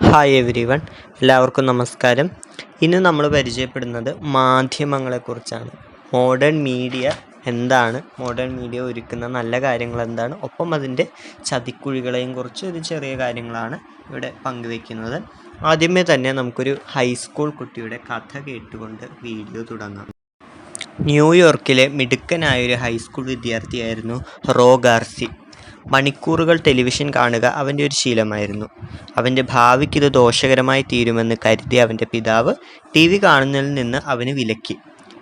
Hi every one, എല്ലാവർക്കും നമസ്കാരം. ഇന്ന് നമ്മൾ പരിചയപ്പെടുന്നത് മാധ്യമങ്ങളെക്കുറിച്ചാണ്. മോഡേൺ മീഡിയ എന്താണ്, മോഡേൺ മീഡിയ ഒരുക്കുന്ന നല്ല കാര്യങ്ങൾ എന്താണ്, ഒപ്പം അതിൻ്റെ ചതിക്കുഴികളെയും കുറിച്ച് ഒരു ചെറിയ കാര്യങ്ങളാണ് ഇവിടെ പങ്കുവയ്ക്കുന്നത്. ആദ്യമേ തന്നെ നമുക്കൊരു ഹൈസ്കൂൾ കുട്ടിയുടെ കഥ കേട്ടുകൊണ്ട് വീഡിയോ തുടങ്ങാം. ന്യൂയോർക്കിലെ മിടുക്കനായൊരു ഹൈസ്കൂൾ വിദ്യാർത്ഥിയായിരുന്നു റോ ഗാർസി. മണിക്കൂറുകൾ ടെലിവിഷൻ കാണുക അവൻ്റെ ഒരു ശീലമായിരുന്നു. അവൻ്റെ ഭാവിക്കിത് ദോഷകരമായി തീരുമെന്ന് കരുതിയ അവൻ്റെ പിതാവ് ടി വി കാണുന്നതിൽ നിന്ന് അവന് വിലക്കി.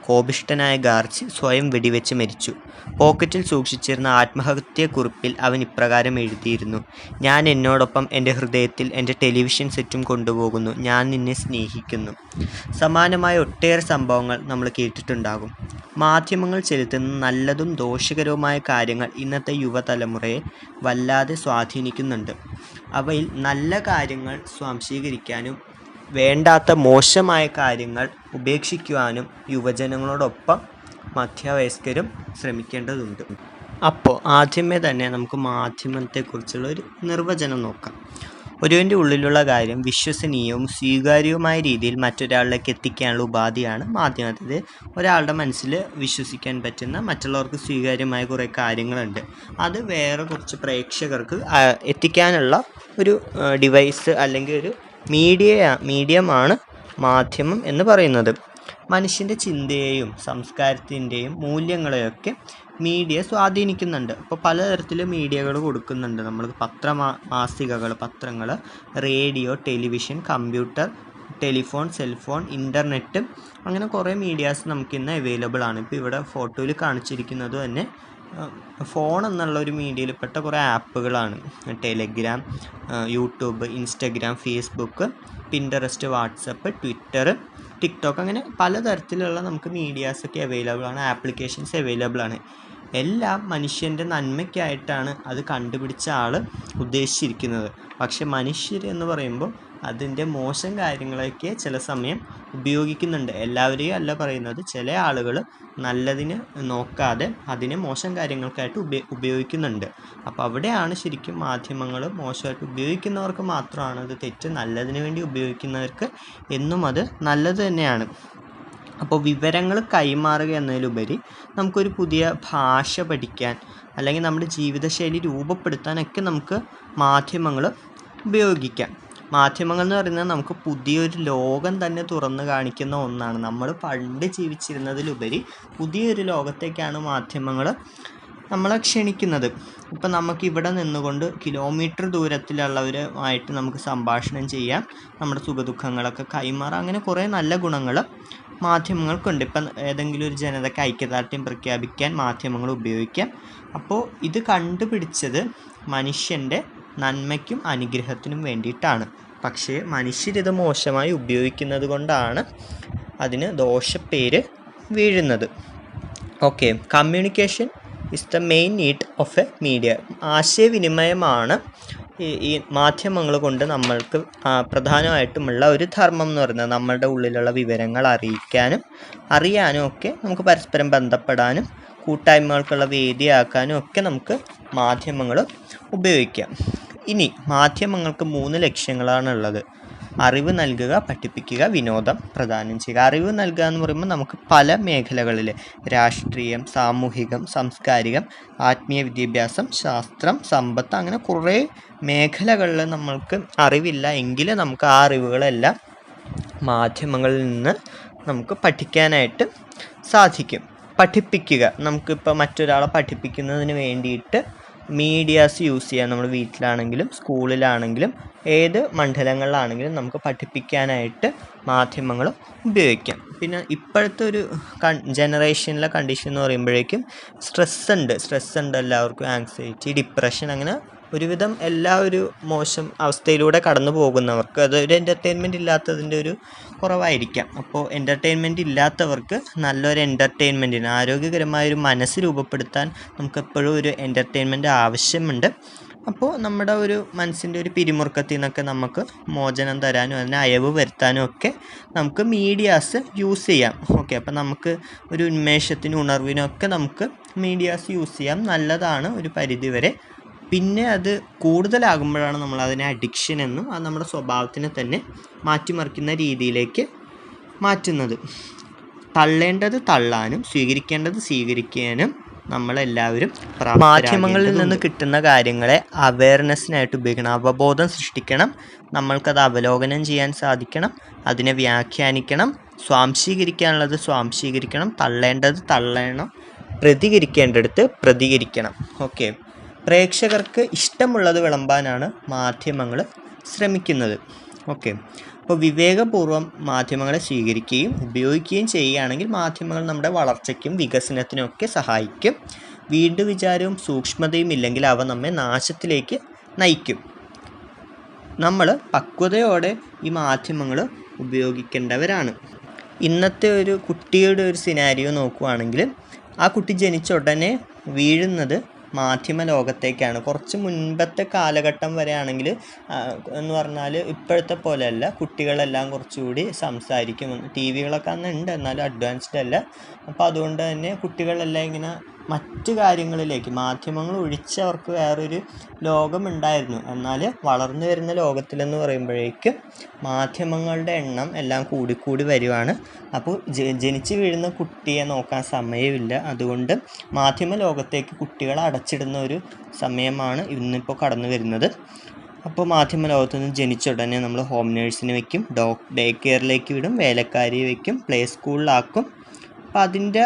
കോപിഷ്ഠനായ ഗാർസി സ്വയം വെടിവെച്ച് മരിച്ചു. പോക്കറ്റിൽ സൂക്ഷിച്ചിരുന്ന ആത്മഹത്യാക്കുറിപ്പിൽ അവൻ ഇപ്രകാരം എഴുതിയിരുന്നു: "ഞാൻ എന്നോടൊപ്പം എൻ്റെ ഹൃദയത്തിൽ എൻ്റെ ടെലിവിഷൻ സെറ്റും കൊണ്ടുപോകുന്നു. ഞാൻ നിന്നെ സ്നേഹിക്കുന്നു." സമാനമായ ഒട്ടേറെ സംഭവങ്ങൾ നമ്മൾ കേട്ടിട്ടുണ്ടാകും. മാധ്യമങ്ങൾ ചെലുത്തുന്ന നല്ലതും ദോഷകരവുമായ കാര്യങ്ങൾ ഇന്നത്തെ യുവതലമുറയെ വല്ലാതെ സ്വാധീനിക്കുന്നുണ്ട്. അവയിൽ നല്ല കാര്യങ്ങൾ സ്വാംശീകരിക്കാനും വേണ്ടാത്ത മോശമായ കാര്യങ്ങൾ ഉപേക്ഷിക്കുവാനും യുവജനങ്ങളോടൊപ്പം മധ്യവയസ്കരും ശ്രമിക്കേണ്ടതുണ്ട്. അപ്പോൾ ആദ്യമേ തന്നെ നമുക്ക് മാധ്യമത്തെക്കുറിച്ചുള്ള ഒരു നിർവചനം നോക്കാം. ഒരുവൻ്റെ ഉള്ളിലുള്ള കാര്യം വിശ്വസനീയവും സ്വീകാര്യവുമായ രീതിയിൽ മറ്റൊരാളിലേക്ക് എത്തിക്കാനുള്ള ഉപാധിയാണ് മാധ്യമം. അതായത് ഒരാളുടെ മനസ്സിൽ വിശ്വസിക്കാൻ പറ്റുന്ന, മറ്റുള്ളവർക്ക് സ്വീകാര്യമായ കുറേ കാര്യങ്ങളുണ്ട്. അത് വേറെ കുറച്ച് പ്രേക്ഷകർക്ക് എത്തിക്കാനുള്ള ഒരു ഡിവൈസ് അല്ലെങ്കിൽ ഒരു മീഡിയമാണ് മാധ്യമം എന്ന് പറയുന്നത്. മനുഷ്യൻ്റെ ചിന്തയെയും സംസ്കാരത്തിൻ്റെയും മൂല്യങ്ങളെയൊക്കെ മീഡിയ സ്വാധീനിക്കുന്നുണ്ട്. അപ്പോൾ പലതരത്തിൽ മീഡിയകൾ കൊടുക്കുന്നുണ്ട്. നമ്മൾ പത്രങ്ങൾ, radio, television, computer, telephone, cellphone, internet, അങ്ങനെ കുറേ മീഡിയാസ് നമുക്കിന്ന് അവൈലബിൾ ആണ്. ഇപ്പോൾ ഇവിടെ ഫോട്ടോയിൽ കാണിച്ചിരിക്കുന്നത് തന്നെ ഫോൺ എന്നുള്ള ഒരു മീഡിയയിൽപ്പെട്ട കുറേ ആപ്പുകളാണ്. Telegram, YouTube, Instagram, Facebook, Pinterest, WhatsApp, Twitter, TikTok, അങ്ങനെ പലതരത്തിലുള്ള നമുക്ക് മീഡിയാസൊക്കെ അവൈലബിൾ ആണ്, ആപ്ലിക്കേഷൻസ് അവൈലബിൾ ആണ്. എല്ലാം മനുഷ്യൻ്റെ നന്മയ്ക്കായിട്ടാണ് അത് കണ്ടുപിടിച്ച ആൾ ഉദ്ദേശിച്ചിരിക്കുന്നത്. പക്ഷെ മനുഷ്യർ എന്ന് പറയുമ്പോൾ അതിൻ്റെ മോശം കാര്യങ്ങളൊക്കെ ചില സമയം ഉപയോഗിക്കുന്നുണ്ട്. എല്ലാവരെയും അല്ല പറയുന്നത്. ചില ആളുകൾ നല്ലതിന് നോക്കാതെ അതിനെ മോശം കാര്യങ്ങൾക്കായിട്ട് ഉപയോഗിക്കുന്നുണ്ട്. അപ്പോൾ അവിടെയാണ് ശരിക്കും മാധ്യമങ്ങൾ മോശമായിട്ട് ഉപയോഗിക്കുന്നവർക്ക് മാത്രമാണ് അത് തെറ്റ്. നല്ലതിന് വേണ്ടി ഉപയോഗിക്കുന്നവർക്ക് എന്നും അത് നല്ലത് തന്നെയാണ്. അപ്പോൾ വിവരങ്ങൾ കൈമാറുക എന്നതിലുപരി നമുക്കൊരു പുതിയ ഭാഷ പഠിക്കാൻ അല്ലെങ്കിൽ നമ്മുടെ ജീവിതശൈലി രൂപപ്പെടുത്താനൊക്കെ നമുക്ക് മാധ്യമങ്ങൾ ഉപയോഗിക്കാം. മാധ്യമങ്ങൾ എന്ന് പറയുന്നത് നമുക്ക് പുതിയൊരു ലോകം തന്നെ തുറന്നു കാണിക്കുന്ന ഒന്നാണ്. നമ്മൾ പണ്ട് ജീവിച്ചിരുന്നതിലുപരി പുതിയൊരു ലോകത്തേക്കാണ് മാധ്യമങ്ങൾ നമ്മളെ ക്ഷണിക്കുന്നത്. ഇപ്പം നമുക്കിവിടെ നിന്നുകൊണ്ട് കിലോമീറ്റർ ദൂരത്തിലുള്ളവരുമായിട്ട് നമുക്ക് സംഭാഷണം ചെയ്യാം, നമ്മുടെ സുഖദുഃഖങ്ങളൊക്കെ കൈമാറാം. അങ്ങനെ കുറേ നല്ല ഗുണങ്ങൾ മാധ്യമങ്ങൾക്കുണ്ട്. ഇപ്പം ഏതെങ്കിലും ഒരു ജനതയ്ക്ക് ഐക്യദാർഢ്യം പ്രഖ്യാപിക്കാൻ മാധ്യമങ്ങൾ ഉപയോഗിക്കാം. അപ്പോൾ ഇത് കണ്ടുപിടിച്ചത് മനുഷ്യൻ്റെ നന്മയ്ക്കും അനുഗ്രഹത്തിനും വേണ്ടിയിട്ടാണ്. പക്ഷേ മനുഷ്യരിത് മോശമായി ഉപയോഗിക്കുന്നത് കൊണ്ടാണ് അതിന് ദോഷപ്പേര് വീഴുന്നത്. Okay, communication is the main need of A media. ആശയവിനിമയമാണ് ഈ മാധ്യമങ്ങൾ കൊണ്ട് നമ്മൾക്ക് പ്രധാനമായിട്ടുമുള്ള ഒരു ധർമ്മം എന്ന് പറയുന്നത്. നമ്മളുടെ ഉള്ളിലുള്ള വിവരങ്ങൾ അറിയാനും ഒക്കെ നമുക്ക് പരസ്പരം ബന്ധപ്പെടാനും കൂട്ടായ്മകൾക്കുള്ള വേദിയാക്കാനും ഒക്കെ നമുക്ക് മാധ്യമങ്ങൾ ഉപയോഗിക്കാം. ഇനി മാധ്യമങ്ങൾക്ക് 3 ലക്ഷ്യങ്ങളാണുള്ളത്: അറിവ് നൽകുക, പഠിപ്പിക്കുക, വിനോദം പ്രദാനം ചെയ്യുക. അറിവ് നൽകുക എന്ന് പറയുമ്പോൾ നമുക്ക് പല മേഖലകളിൽ രാഷ്ട്രീയം, സാമൂഹികം, സാംസ്കാരികം, ആത്മീയ വിദ്യാഭ്യാസം, ശാസ്ത്രം, സമ്പത്ത്, അങ്ങനെ കുറേ മേഖലകളിൽ നമ്മൾക്ക് അറിവില്ല എങ്കിൽ നമുക്ക് ആ അറിവുകളെല്ലാം മാധ്യമങ്ങളിൽ നിന്ന് നമുക്ക് പഠിക്കാനായിട്ട് സാധിക്കും. പഠിപ്പിക്കുക, നമുക്കിപ്പോൾ മറ്റൊരാളെ പഠിപ്പിക്കുന്നതിന് വേണ്ടിയിട്ട് മീഡിയാസ് യൂസ് ചെയ്യാം. നമ്മൾ വീട്ടിലാണെങ്കിലും സ്കൂളിലാണെങ്കിലും ഏത് മണ്ഡലങ്ങളിലാണെങ്കിലും നമുക്ക് പഠിപ്പിക്കാനായിട്ട് മാധ്യമങ്ങൾ ഉപയോഗിക്കാം. പിന്നെ ഇപ്പോഴത്തെ ഒരു ജനറേഷനിലെ കണ്ടീഷൻ എന്ന് പറയുമ്പോഴേക്കും സ്ട്രെസ് ഉണ്ട് എല്ലാവർക്കും. ആങ്സൈറ്റി, ഡിപ്രഷൻ, അങ്ങനെ ഒരുവിധം എല്ലാ ഒരു മോശം അവസ്ഥയിലൂടെ കടന്നു പോകുന്നവർക്ക് അതൊരു എൻ്റർടൈൻമെൻറ്റ് ഇല്ലാത്തതിൻ്റെ ഒരു കുറവായിരിക്കാം. അപ്പോൾ എൻ്റർടൈൻമെൻറ്റ് ഇല്ലാത്തവർക്ക് നല്ലൊരു എൻ്റർടൈൻമെൻറ്റിന്, ആരോഗ്യകരമായൊരു മനസ്സ് രൂപപ്പെടുത്താൻ നമുക്കെപ്പോഴും ഒരു എൻ്റർടൈൻമെൻറ്റ് ആവശ്യമുണ്ട്. അപ്പോൾ നമ്മുടെ ഒരു മനസ്സിൻ്റെ ഒരു പിരിമുറുക്കത്തിൽ നിന്നൊക്കെ നമുക്ക് മോചനം തരാനും അതിന് അയവ് വരുത്താനും ഒക്കെ നമുക്ക് മീഡിയാസ് യൂസ് ചെയ്യാം. ഓക്കെ, അപ്പോൾ നമുക്ക് ഒരു ഉന്മേഷത്തിനും ഉണർവിനും ഒക്കെ നമുക്ക് മീഡിയാസ് യൂസ് ചെയ്യാം. നല്ലതാണ് ഒരു പരിധിവരെ. പിന്നെ അത് കൂടുതലാകുമ്പോഴാണ് നമ്മൾ അതിനെ അഡിക്ഷൻ എന്നും അത് നമ്മുടെ സ്വഭാവത്തിനെ തന്നെ മാറ്റിമറിക്കുന്ന രീതിയിലേക്ക് മാറ്റുന്നത്. തള്ളേണ്ടത് തള്ളാനും സ്വീകരിക്കേണ്ടത് സ്വീകരിക്കാനും നമ്മളെല്ലാവരും മാധ്യമങ്ങളിൽ നിന്ന് കിട്ടുന്ന കാര്യങ്ങളെ അവയർനെസ്സിനായിട്ട് ഉപയോഗിക്കണം, അവബോധം സൃഷ്ടിക്കണം. നമ്മൾക്കത് അവലോകനം ചെയ്യാൻ സാധിക്കണം, അതിനെ വ്യാഖ്യാനിക്കണം, സ്വാംശീകരിക്കാനുള്ളത് സ്വാംശീകരിക്കണം, തള്ളേണ്ടത് തള്ളണം, പ്രതികരിക്കേണ്ടടുത്ത് പ്രതികരിക്കണം. ഓക്കെ, പ്രേക്ഷകർക്ക് ഇഷ്ടമുള്ളത് വിളമ്പാനാണ് മാധ്യമങ്ങൾ ശ്രമിക്കുന്നത്. ഓക്കെ, അപ്പോൾ വിവേകപൂർവ്വം മാധ്യമങ്ങളെ സ്വീകരിക്കുകയും ഉപയോഗിക്കുകയും ചെയ്യുകയാണെങ്കിൽ മാധ്യമങ്ങൾ നമ്മുടെ വളർച്ചയ്ക്കും വികസനത്തിനും ഒക്കെ സഹായിക്കും. വീണ്ടും വിചാരവും സൂക്ഷ്മതയും ഇല്ലെങ്കിൽ അവ നമ്മെ നാശത്തിലേക്ക് നയിക്കും. നമ്മൾ പക്വതയോടെ ഈ മാധ്യമങ്ങൾ ഉപയോഗിക്കേണ്ടവരാണ്. ഇന്നത്തെ ഒരു കുട്ടിയുടെ ഒരു സിനാരിയോ നോക്കുകയാണെങ്കിൽ ആ കുട്ടി ജനിച്ച ഉടനെ വീഴുന്നത് മാധ്യമ ലോകത്തേക്കാണ്. കുറച്ച് മുൻപത്തെ കാലഘട്ടം വരെ ആണെങ്കിൽ എന്ന് പറഞ്ഞാൽ ഇപ്പോഴത്തെ പോലെയല്ല, കുട്ടികളെല്ലാം കുറച്ചുകൂടി സംസാരിക്കും. ടി വികളൊക്കെ അന്ന് ഉണ്ട്, എന്നാലും അഡ്വാൻസ്ഡ് അല്ല. അപ്പോൾ അതുകൊണ്ട് തന്നെ കുട്ടികളെല്ലാം ഇങ്ങനെ മറ്റു കാര്യങ്ങളിലേക്ക്, മാധ്യമങ്ങൾ ഒഴിച്ച് അവർക്ക് വേറൊരു ലോകമുണ്ടായിരുന്നു. എന്നാൽ വളർന്നു വരുന്ന ലോകത്തിലെന്ന് പറയുമ്പോഴേക്കും മാധ്യമങ്ങളുടെ എണ്ണം എല്ലാം കൂടിക്കൂടി വരുവാണ്. അപ്പോൾ ജനിച്ച് വീഴുന്ന കുട്ടിയെ നോക്കാൻ സമയമില്ല. അതുകൊണ്ട് മാധ്യമ ലോകത്തേക്ക് കുട്ടികളെ അടച്ചിടുന്ന ഒരു സമയമാണ് ഇന്നിപ്പോൾ കടന്നു വരുന്നത്. അപ്പോൾ മാധ്യമ ലോകത്തു നിന്ന് ജനിച്ച ഉടനെ നമ്മൾ ഹോം നേഴ്സിന് വയ്ക്കും, ഡേ കെയറിലേക്ക് വിടും, വേലക്കാരിയെ വയ്ക്കും, പ്ലേ സ്കൂളിലാക്കും. അപ്പോൾ അതിൻ്റെ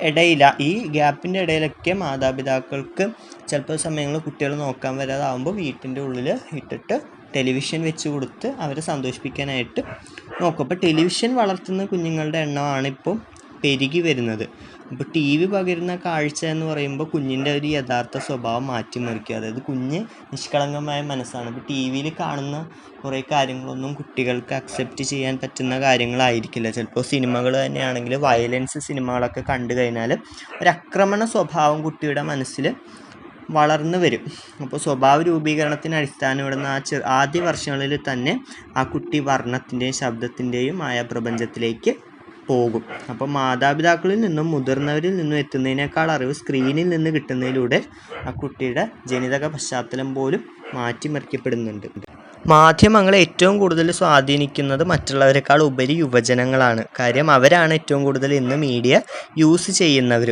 ഇടയിൽ, ഈ ഗ്യാപ്പിൻ്റെ ഇടയിലൊക്കെ മാതാപിതാക്കൾക്ക് ചിലപ്പോൾ സമയങ്ങളിൽ കുട്ടികൾ നോക്കാൻ വരാതാവുമ്പോൾ വീട്ടിൻ്റെ ഉള്ളിൽ ഇട്ടിട്ട് ടെലിവിഷൻ വെച്ച് കൊടുത്ത് അവരെ സന്തോഷിപ്പിക്കാനായിട്ട് നോക്കും. അപ്പോൾ ടെലിവിഷൻ വളർത്തുന്ന കുഞ്ഞുങ്ങളുടെ എണ്ണമാണ് ഇപ്പോൾ പെരുകി വരുന്നത്. അപ്പോൾ ടി വി പകരുന്ന കാഴ്ച എന്ന് പറയുമ്പോൾ കുഞ്ഞിൻ്റെ ഒരു യഥാർത്ഥ സ്വഭാവം മാറ്റിമറിക്കുക. അതായത് കുഞ്ഞ് നിഷ്കളങ്കമായ മനസ്സാണ്. ഇപ്പോൾ ടി വിയിൽ കാണുന്ന കുറേ കാര്യങ്ങളൊന്നും കുട്ടികൾക്ക് അക്സെപ്റ്റ് ചെയ്യാൻ പറ്റുന്ന കാര്യങ്ങളായിരിക്കില്ല. ചിലപ്പോൾ സിനിമകൾ തന്നെയാണെങ്കിൽ വയലൻസ് സിനിമകളൊക്കെ കണ്ടു കഴിഞ്ഞാൽ ഒരാക്രമണ സ്വഭാവം കുട്ടിയുടെ മനസ്സിൽ വളർന്നു വരും. അപ്പോൾ സ്വഭാവ രൂപീകരണത്തിന് അടിസ്ഥാനമിടുന്ന ആദ്യ വർഷങ്ങളിൽ തന്നെ ആ കുട്ടി വർണ്ണത്തിൻ്റെയും ശബ്ദത്തിൻ്റെയും പ്രപഞ്ചത്തിലേക്ക് പോകും. അപ്പോൾ മാതാപിതാക്കളിൽ നിന്നും മുതിർന്നവരിൽ നിന്നും എത്തുന്നതിനേക്കാൾ അറിവ് സ്ക്രീനിൽ നിന്ന് കിട്ടുന്നതിലൂടെ ആ കുട്ടിയുടെ ജനിതക പശ്ചാത്തലം പോലും മാറ്റിമറിക്കപ്പെടുന്നുണ്ട്. മാധ്യമങ്ങളെ ഏറ്റവും കൂടുതൽ സ്വാധീനിക്കുന്നത് മറ്റുള്ളവരെക്കാൾ ഉപരി യുവജനങ്ങളാണ്. കാര്യം അവരാണ് ഏറ്റവും കൂടുതൽ ഇന്ന് മീഡിയ യൂസ് ചെയ്യുന്നവർ.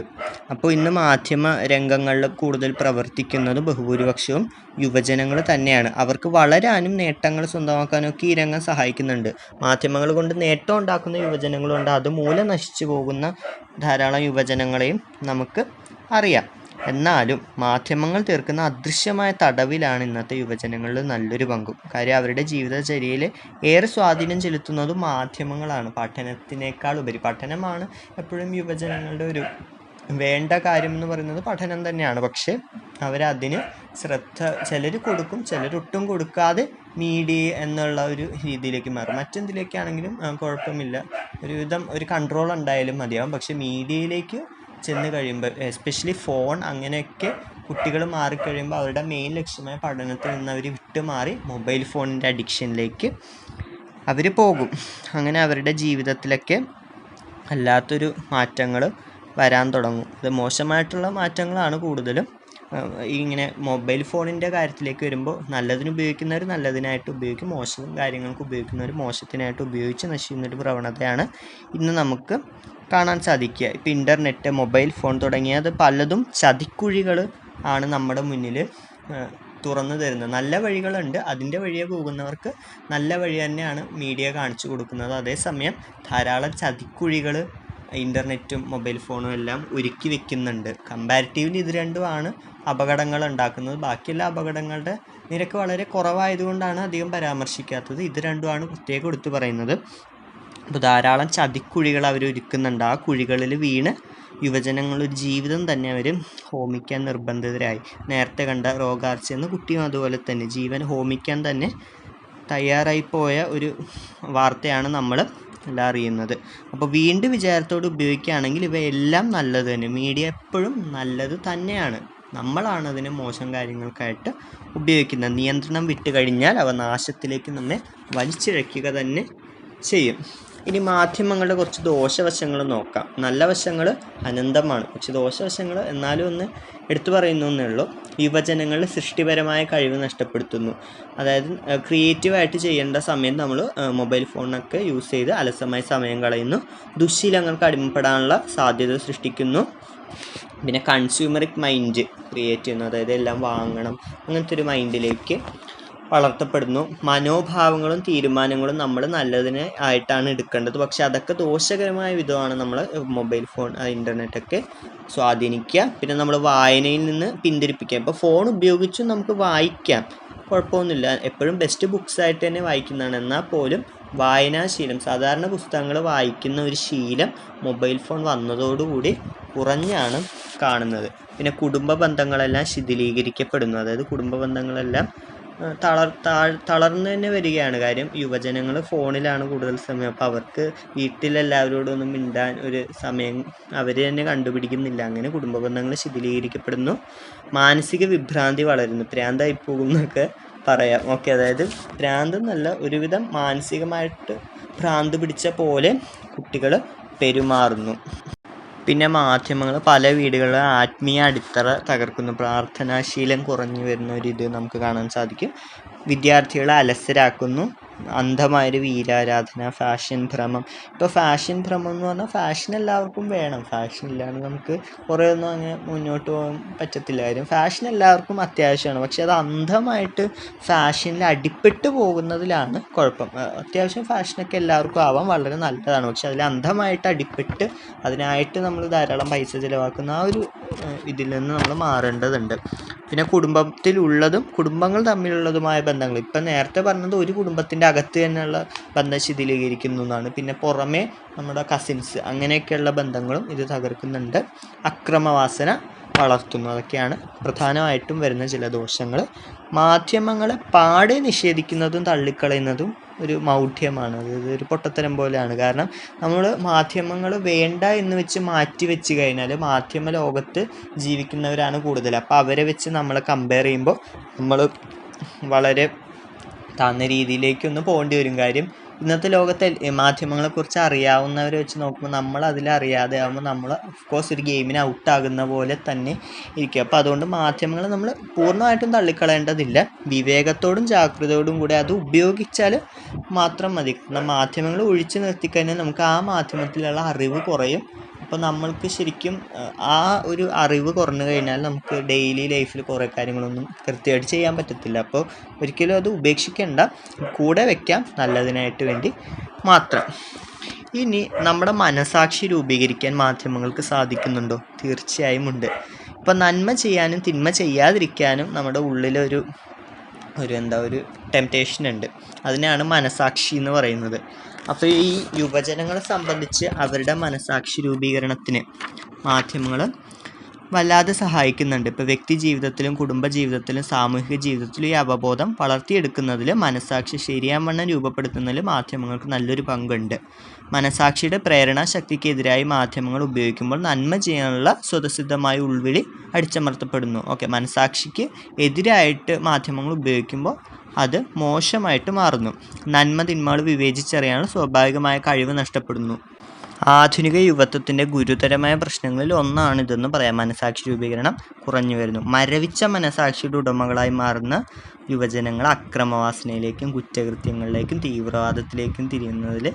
അപ്പോൾ ഇന്ന് മാധ്യമ രംഗങ്ങളിൽ കൂടുതൽ പ്രവർത്തിക്കുന്നത് ബഹുഭൂരിപക്ഷവും യുവജനങ്ങൾ തന്നെയാണ്. അവർക്ക് വളരാനും നേട്ടങ്ങൾ സ്വന്തമാക്കാനും ഒക്കെ ഈ രംഗം സഹായിക്കുന്നുണ്ട്. മാധ്യമങ്ങൾ കൊണ്ട് നേട്ടം ഉണ്ടാക്കുന്ന യുവജനങ്ങളുണ്ട്, അതുമൂലം നശിച്ചു പോകുന്ന ധാരാളം യുവജനങ്ങളെയും നമുക്ക് അറിയാം. എന്നാലും മാധ്യമങ്ങൾ തീർക്കുന്ന അദൃശ്യമായ തടവിലാണ് ഇന്നത്തെ യുവജനങ്ങളിൽ നല്ലൊരു പങ്കും. കാര്യം അവരുടെ ജീവിതചര്യയിൽ ഏറെ സ്വാധീനം ചെലുത്തുന്നതും മാധ്യമങ്ങളാണ്. പഠനത്തിനേക്കാൾ ഉപരി പഠനമാണ് എപ്പോഴും യുവജനങ്ങളുടെ ഒരു വേണ്ട കാര്യം എന്ന് പറയുന്നത് പഠനം തന്നെയാണ്. പക്ഷേ അവരതിന് ശ്രദ്ധ ചിലർ കൊടുക്കും, ചിലരൊട്ടും കൊടുക്കാതെ മീഡിയ എന്നുള്ള ഒരു രീതിയിലേക്ക് മാറും. മറ്റെന്തിലേക്കാണെങ്കിലും കുഴപ്പമില്ല, ഒരുവിധം ഒരു കൺട്രോൾ ഉണ്ടായാലും മതിയാവും. പക്ഷേ മീഡിയയിലേക്ക് ചെന്ന് കഴിയുമ്പോൾ, എസ്പെഷ്യലി ഫോൺ, അങ്ങനെയൊക്കെ കുട്ടികൾ മാറിക്കഴിയുമ്പോൾ അവരുടെ മെയിൻ ലക്ഷ്യമായ പഠനത്തിൽ നിന്ന് അവർ വിട്ടുമാറി മൊബൈൽ ഫോണിൻ്റെ അഡിക്ഷനിലേക്ക് അവർ പോകും. അങ്ങനെ അവരുടെ ജീവിതത്തിലൊക്കെ അല്ലാത്തൊരു മാറ്റങ്ങൾ വരാൻ തുടങ്ങും. അത് മോശമായിട്ടുള്ള മാറ്റങ്ങളാണ് കൂടുതലും. ഇങ്ങനെ മൊബൈൽ ഫോണിൻ്റെ കാര്യത്തിലേക്ക് വരുമ്പോൾ നല്ലതിന് ഉപയോഗിക്കുന്നവർ നല്ലതിനായിട്ട് ഉപയോഗിക്കും, മോശം കാര്യങ്ങൾക്ക് ഉപയോഗിക്കുന്നവർ മോശത്തിനായിട്ട് ഉപയോഗിച്ച് നശിക്കുന്നൊരു പ്രവണതയാണ് ഇന്ന് നമുക്ക് കാണാൻ സാധിക്കുക. ഇപ്പോൾ ഇൻ്റർനെറ്റ്, മൊബൈൽ ഫോൺ തുടങ്ങിയത് പലതും ചതിക്കുഴികൾ ആണ് നമ്മുടെ മുന്നിൽ തുറന്നു തരുന്നത്. നല്ല വഴികളുണ്ട്, അതിൻ്റെ വഴിയെ പോകുന്നവർക്ക് നല്ല വഴി തന്നെയാണ് മീഡിയ കാണിച്ചു കൊടുക്കുന്നത്. അതേസമയം ധാരാളം ചതിക്കുഴികൾ ഇൻ്റർനെറ്റും മൊബൈൽ ഫോണും എല്ലാം ഒരുക്കി വെക്കുന്നുണ്ട്. കമ്പാരിറ്റീവ്ലി ഇത് രണ്ടുമാണ് അപകടങ്ങൾ ഉണ്ടാക്കുന്നത്. ബാക്കിയുള്ള അപകടങ്ങളുടെ നിരക്ക് വളരെ കുറവായതുകൊണ്ടാണ് അധികം പരാമർശിക്കാത്തത്. ഇത് രണ്ടുമാണ് പ്രത്യേകം എടുത്തു പറയുന്നത്. അപ്പോൾ ധാരാളം ചതിക്കുഴികൾ അവർ ഒരുക്കുന്നുണ്ട്. ആ കുഴികളിൽ വീണ് യുവജനങ്ങളൊരു ജീവിതം തന്നെ അവർ ഹോമിക്കാൻ നിർബന്ധിതരായി. നേരത്തെ കണ്ട രോഗാർച്ച എന്ന കുട്ടിയും അതുപോലെ തന്നെ ജീവൻ ഹോമിക്കാൻ തന്നെ തയ്യാറായി പോയ ഒരു വാർത്തയാണ് നമ്മൾ എല്ലാം അറിയുന്നത്. അപ്പോൾ വീണ്ടും വിചാരത്തോട് ഉപയോഗിക്കുകയാണെങ്കിൽ ഇവയെല്ലാം നല്ലത് തന്നെ. മീഡിയ എപ്പോഴും നല്ലത് തന്നെയാണ്. നമ്മളാണ് അതിനെ മോശം കാര്യങ്ങൾക്കായിട്ട് ഉപയോഗിക്കുന്നത്. നിയന്ത്രണം വിട്ട് കഴിഞ്ഞാൽ അവ നാശത്തിലേക്ക് നമ്മെ വലിച്ചിഴയ്ക്കുക തന്നെ ചെയ്യും. ഇനി മാധ്യമങ്ങളുടെ കുറച്ച് ദോഷവശങ്ങൾ നോക്കാം. നല്ല വശങ്ങൾ അനന്തമാണ്, പക്ഷെ ദോഷവശങ്ങൾ എന്നാലും ഒന്ന് എടുത്തു പറയുന്നേ ഉള്ളൂ. യുവജനങ്ങളുടെ സൃഷ്ടിപരമായ കഴിവ് നഷ്ടപ്പെടുത്തുന്നു. അതായത് ക്രിയേറ്റീവായിട്ട് ചെയ്യേണ്ട സമയം നമ്മൾ മൊബൈൽ ഫോണൊക്കെ യൂസ് ചെയ്ത് അലസമായ സമയം കളയുന്നു. ദുശ്ശീലങ്ങൾക്ക് അടിമപ്പെടാനുള്ള സാധ്യത സൃഷ്ടിക്കുന്നു. പിന്നെ കൺസ്യൂമറിക് മൈൻഡ് ക്രിയേറ്റ് ചെയ്യുന്നു, അതായത് എല്ലാം വാങ്ങണം അങ്ങനത്തെ ഒരു മൈൻഡിലേക്ക് വളർത്തപ്പെടുന്നു. മനോഭാവങ്ങളും തീരുമാനങ്ങളും നമ്മൾ നല്ലതിന് ആയിട്ടാണ് എടുക്കേണ്ടത്, പക്ഷെ അതൊക്കെ ദോഷകരമായ വിധമാണ് നമ്മൾ മൊബൈൽ ഫോൺ ഇൻ്റർനെറ്റൊക്കെ സ്വാധീനിക്കുക. പിന്നെ നമ്മൾ വായനയിൽ നിന്ന് പിന്തിരിപ്പിക്കുക. ഇപ്പോൾ ഫോൺ ഉപയോഗിച്ചും നമുക്ക് വായിക്കാം, കുഴപ്പമൊന്നുമില്ല, എപ്പോഴും ബെസ്റ്റ് ബുക്സ് ആയിട്ട് തന്നെ വായിക്കുന്നതാണ്. എന്നാൽ പോലും വായനാശീലം, സാധാരണ പുസ്തകങ്ങൾ വായിക്കുന്ന ഒരു ശീലം മൊബൈൽ ഫോൺ വന്നതോടുകൂടി കുറഞ്ഞാണ് കാണുന്നത്. പിന്നെ കുടുംബ ബന്ധങ്ങളെല്ലാം ശിഥിലീകരിക്കപ്പെടുന്നു, അതായത് കുടുംബ ബന്ധങ്ങളെല്ലാം തളർന്നു തന്നെ വരികയാണ്. കാര്യം യുവജനങ്ങൾ ഫോണിലാണ് കൂടുതൽ സമയം, അപ്പോൾ അവർക്ക് വീട്ടിലെല്ലാവരോടൊന്നും മിണ്ടാൻ ഒരു സമയം അവർ തന്നെ കണ്ടുപിടിക്കുന്നില്ല. അങ്ങനെ കുടുംബ ബന്ധങ്ങൾ ശിഥിലീകരിക്കപ്പെടുന്നു. മാനസിക വിഭ്രാന്തി വളരുന്നു, ഭ്രാന്തായി പോകും എന്നൊക്കെ പറയാം. ഓക്കെ, അതായത് ഭ്രാന്തെന്നല്ല, ഒരുവിധം മാനസികമായിട്ട് ഭ്രാന്ത് പിടിച്ച പോലെ കുട്ടികൾ പെരുമാറുന്നു. പിന്നെ മാധ്യമങ്ങൾ പല വീടുകളിലും ആത്മീയ അടിത്തറ തകർക്കുന്നു. പ്രാർത്ഥനാശീലം കുറഞ്ഞു വരുന്ന ഒരിത് നമുക്ക് കാണാൻ സാധിക്കും. വിദ്യാർത്ഥികളെ അലസരാക്കുന്നു. അന്ധമായൊരു വീരാരാധന, ഫാഷൻ ഭ്രമം. ഇപ്പോൾ ഫാഷൻ ഭ്രമം എന്ന് പറഞ്ഞാൽ ഫാഷൻ എല്ലാവർക്കും വേണം, ഫാഷൻ ഇല്ലാണ്ട് നമുക്ക് കുറേ ഒന്നും അങ്ങനെ മുന്നോട്ട് പോകാൻ പറ്റത്തില്ല. കാര്യം ഫാഷൻ എല്ലാവർക്കും അത്യാവശ്യമാണ്, പക്ഷെ അത് അന്ധമായിട്ട് ഫാഷനിൽ അടിപ്പെട്ട് പോകുന്നതിലാണ് കുഴപ്പം. അത്യാവശ്യം ഫാഷനൊക്കെ എല്ലാവർക്കും ആവാം, വളരെ നല്ലതാണ്, പക്ഷെ അതിൽ അന്ധമായിട്ട് അടിപ്പെട്ട് അതിനായിട്ട് നമ്മൾ ധാരാളം പൈസ ചിലവാക്കുന്ന ആ ഒരു ഇതിൽ നിന്ന് നമ്മൾ മാറേണ്ടതുണ്ട്. പിന്നെ കുടുംബത്തിലുള്ളതും കുടുംബങ്ങൾ തമ്മിലുള്ളതുമായ ബന്ധങ്ങൾ, ഇപ്പം നേരത്തെ പറഞ്ഞത് ഒരു കുടുംബത്തിൻ്റെ അകത്ത് തന്നെയുള്ള ബന്ധം ശിഥിലീകരിക്കുന്നു എന്നാണ്. പിന്നെ പുറമേ നമ്മുടെ കസിൻസ് അങ്ങനെയൊക്കെയുള്ള ബന്ധങ്ങളും ഇത് തകർക്കുന്നുണ്ട്. അക്രമവാസന വളർത്തുന്നു, അതൊക്കെയാണ് പ്രധാനമായിട്ടും വരുന്ന ചില ദോഷങ്ങൾ. മാധ്യമങ്ങളെ പാടെ നിഷേധിക്കുന്നതും തള്ളിക്കളയുന്നതും ഒരു മൗഢ്യമാണ്, അതായത് ഒരു പൊട്ടത്തരം പോലെയാണ്. കാരണം നമ്മൾ മാധ്യമങ്ങൾ വേണ്ട എന്ന് വെച്ച് മാറ്റി വെച്ച് കഴിഞ്ഞാൽ മാധ്യമ ലോകത്ത് ജീവിക്കുന്നവരാണ് കൂടുതൽ. അപ്പോൾ അവരെ വെച്ച് നമ്മളെ കമ്പയർ ചെയ്യുമ്പോൾ നമ്മൾ വളരെ താഴ്ന്ന രീതിയിലേക്കൊന്ന് പോകേണ്ടി വരും. കാര്യം ഇന്നത്തെ ലോകത്തെ മാധ്യമങ്ങളെക്കുറിച്ച് അറിയാവുന്നവരെ വെച്ച് നോക്കുമ്പോൾ നമ്മൾ അതിലറിയാതെ ആകുമ്പോൾ നമ്മൾ ഓഫ്കോഴ്സ് ഒരു ഗെയിമിന് ഔട്ടാകുന്ന പോലെ തന്നെ ഇരിക്കും. അപ്പോൾ അതുകൊണ്ട് മാധ്യമങ്ങൾ നമ്മൾ പൂർണ്ണമായിട്ടും തള്ളിക്കളയേണ്ടതില്ല, വിവേകത്തോടും ജാഗ്രതയോടും കൂടി അത് ഉപയോഗിച്ചാൽ മാത്രം മതി. കാരണം മാധ്യമങ്ങൾ ഒഴിച്ചു നിർത്തിക്കഴിഞ്ഞാൽ നമുക്ക് ആ മാധ്യമത്തിലുള്ള അറിവ് കുറയും. അപ്പോൾ നമ്മൾക്ക് ശരിക്കും ആ ഒരു അറിവ് കുറഞ്ഞു കഴിഞ്ഞാൽ നമുക്ക് ഡെയിലി ലൈഫിൽ കുറേ കാര്യങ്ങളൊന്നും കൃത്യമായിട്ട് ചെയ്യാൻ പറ്റത്തില്ല. അപ്പോൾ ഒരിക്കലും അത് ഉപേക്ഷിക്കേണ്ട, കൂടെ വയ്ക്കാം നല്ലതിനായിട്ട് വേണ്ടി മാത്രം. ഇനി നമ്മുടെ മനസാക്ഷി രൂപീകരിക്കാൻ മാധ്യമങ്ങൾക്ക് സാധിക്കുന്നുണ്ടോ? തീർച്ചയായും ഉണ്ട്. ഇപ്പോൾ നന്മ ചെയ്യാനും തിന്മ ചെയ്യാതിരിക്കാനും നമ്മുടെ ഉള്ളിലൊരു ടെംപ്റ്റേഷൻ ഉണ്ട്, അതിനാണ് മനസാക്ഷി എന്ന് പറയുന്നത്. അപ്പോൾ ഈ യുവജനങ്ങളെ സംബന്ധിച്ച് അവരുടെ മനസാക്ഷി രൂപീകരണത്തിന് മാധ്യമങ്ങൾ വല്ലാതെ സഹായിക്കുന്നുണ്ട്. ഇപ്പോൾ വ്യക്തി ജീവിതത്തിലും കുടുംബ ജീവിതത്തിലും സാമൂഹിക ജീവിതത്തിലും ഈ അവബോധം വളർത്തിയെടുക്കുന്നതിൽ മനസാക്ഷി ശരിയാവണ്ണം രൂപപ്പെടുത്തുന്നതിൽ മാധ്യമങ്ങൾക്ക് നല്ലൊരു പങ്കുണ്ട്. മനസാക്ഷിയുടെ പ്രേരണാശക്തിക്കെതിരായി മാധ്യമങ്ങൾ ഉപയോഗിക്കുമ്പോൾ നന്മ ചെയ്യാനുള്ള സ്വതസിദ്ധമായ ഉൾവിളി അടിച്ചമർത്തപ്പെടുന്നു. ഓക്കെ, മനസാക്ഷിക്ക് എതിരായിട്ട് മാധ്യമങ്ങൾ ഉപയോഗിക്കുമ്പോൾ അത് മോശമായിട്ട് മാറുന്നു. നന്മ തിന്മകൾ വിവേചിച്ചറിയാനുള്ള സ്വാഭാവികമായ കഴിവ് നഷ്ടപ്പെടുന്നു. ആധുനിക യുവത്വത്തിൻ്റെ ഗുരുതരമായ പ്രശ്നങ്ങളിൽ ഒന്നാണിതെന്ന് പറയാം. മനസാക്ഷി രൂപീകരണം കുറഞ്ഞു വരുന്നു. മരവിച്ച മനസാക്ഷിയുടെ ഉടമകളായി മാറുന്ന യുവജനങ്ങൾ അക്രമവാസനയിലേക്കും കുറ്റകൃത്യങ്ങളിലേക്കും തീവ്രവാദത്തിലേക്കും തിരിയുന്നതിൽ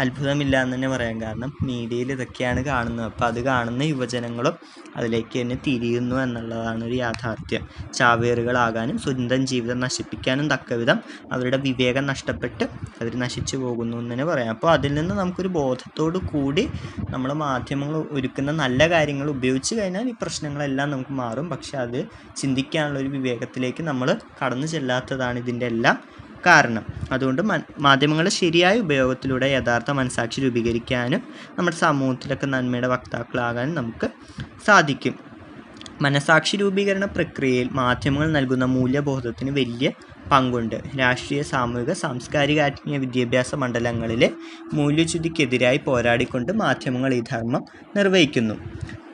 അത്ഭുതമില്ല എന്ന് തന്നെ പറയാം. കാരണം മീഡിയയിൽ ഇതൊക്കെയാണ് കാണുന്നത്. അപ്പോൾ അത് കാണുന്ന യുവജനങ്ങളും അതിലേക്ക് തന്നെ തിരിയുന്നു എന്നുള്ളതാണ് ഒരു യാഥാർത്ഥ്യം. ചാവേറുകളാകാനും സ്വന്തം ജീവിതം നശിപ്പിക്കാനും തക്കവിധം അവരുടെ വിവേകം നഷ്ടപ്പെട്ട് അവർ നശിച്ചു പോകുന്നു എന്ന് തന്നെ പറയാം. അപ്പോൾ അതിൽ നിന്ന് നമുക്കൊരു ബോധത്തോടു കൂടി നമ്മൾ മാധ്യമങ്ങൾ ഒരുക്കുന്ന നല്ല കാര്യങ്ങൾ ഉപയോഗിച്ച് കഴിഞ്ഞാൽ ഈ പ്രശ്നങ്ങളെല്ലാം നമുക്ക് മാറും. പക്ഷെ അത് ചിന്തിക്കാനുള്ളൊരു വിവേകത്തിലേക്ക് നമ്മൾ കടന്നു ചെല്ലാത്തതാണ് ഇതിൻ്റെ എല്ലാം കാരണം. അതുകൊണ്ട് മാധ്യമങ്ങളുടെ ശരിയായ ഉപയോഗത്തിലൂടെ യഥാർത്ഥ മനസാക്ഷി രൂപീകരിക്കാനും നമ്മുടെ സമൂഹത്തിലൊക്കെ നന്മയുടെ വക്താക്കളാകാനും നമുക്ക് സാധിക്കും. മനസാക്ഷി രൂപീകരണ പ്രക്രിയയിൽ മാധ്യമങ്ങൾ നൽകുന്ന മൂല്യബോധത്തിന് വലിയ പങ്കുണ്ട്. രാഷ്ട്രീയ, സാമൂഹിക, സാംസ്കാരിക, ആത്മീയ വിദ്യാഭ്യാസ മണ്ഡലങ്ങളിലെ മൂല്യച്യുതിക്കെതിരായി പോരാടിക്കൊണ്ട് മാധ്യമങ്ങൾ ഈ ധർമ്മം നിർവഹിക്കുന്നു.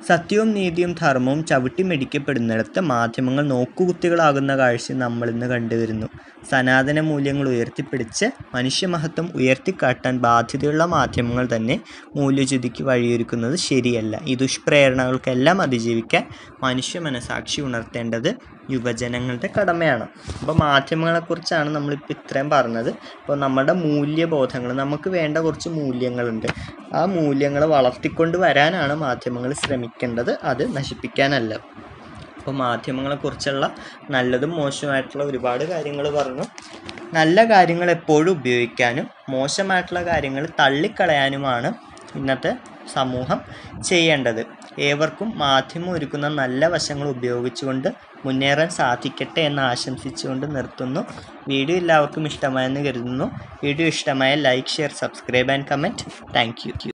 സത്യവും നീതിയും ധർമ്മവും ചവിട്ടിമെടിക്കപ്പെടുന്നിടത്ത് മാധ്യമങ്ങൾ നോക്കുകുത്തികളാകുന്ന കാഴ്ച നമ്മളിന്ന് കണ്ടുവരുന്നു. സനാതന മൂല്യങ്ങൾ ഉയർത്തിപ്പിടിച്ച് മനുഷ്യമഹത്വം ഉയർത്തിക്കാട്ടാൻ ബാധ്യതയുള്ള മാധ്യമങ്ങൾ തന്നെ മൂല്യച്യുതിക്ക് വഴിയൊരുക്കുന്നത് ശരിയല്ല. ഈ ദുഷ്പ്രേരണകൾക്കെല്ലാം അതിജീവിക്കാൻ മനുഷ്യ മനസാക്ഷി ഉണർത്തേണ്ടത് യുവജനങ്ങളുടെ കടമയാണ്. അപ്പോൾ മാധ്യമങ്ങളെക്കുറിച്ചാണ് നമ്മളിപ്പോൾ ഇത്രയും പറഞ്ഞത്. അപ്പോൾ നമ്മുടെ മൂല്യബോധങ്ങൾ, നമുക്ക് വേണ്ട കുറച്ച് മൂല്യങ്ങളുണ്ട്. ആ മൂല്യങ്ങൾ വളർത്തിക്കൊണ്ട് വരാനാണ് മാധ്യമങ്ങൾ ശ്രമിക്കേണ്ടത്, അത് നശിപ്പിക്കാനല്ല. അപ്പോൾ മാധ്യമങ്ങളെക്കുറിച്ചുള്ള നല്ലതും മോശമായിട്ടുള്ള ഒരുപാട് കാര്യങ്ങൾ പറഞ്ഞു. നല്ല കാര്യങ്ങൾ എപ്പോഴും ഉപയോഗിക്കാനും മോശമായിട്ടുള്ള കാര്യങ്ങൾ തള്ളിക്കളയാനുമാണ് ഇന്നത്തെ സമൂഹം ചെയ്യേണ്ടത്. ഏവർക്കും മാധ്യമം ഒരുക്കുന്ന നല്ല വശങ്ങൾ ഉപയോഗിച്ചുകൊണ്ട് മുന്നേറാൻ സാധിക്കട്ടെ എന്ന് ആശംസിച്ചുകൊണ്ട് നിർത്തുന്നു. വീഡിയോ എല്ലാവർക്കും ഇഷ്ടമായെന്ന് കരുതുന്നു. വീഡിയോ ഇഷ്ടമായ like, share, subscribe and comment. Thank you.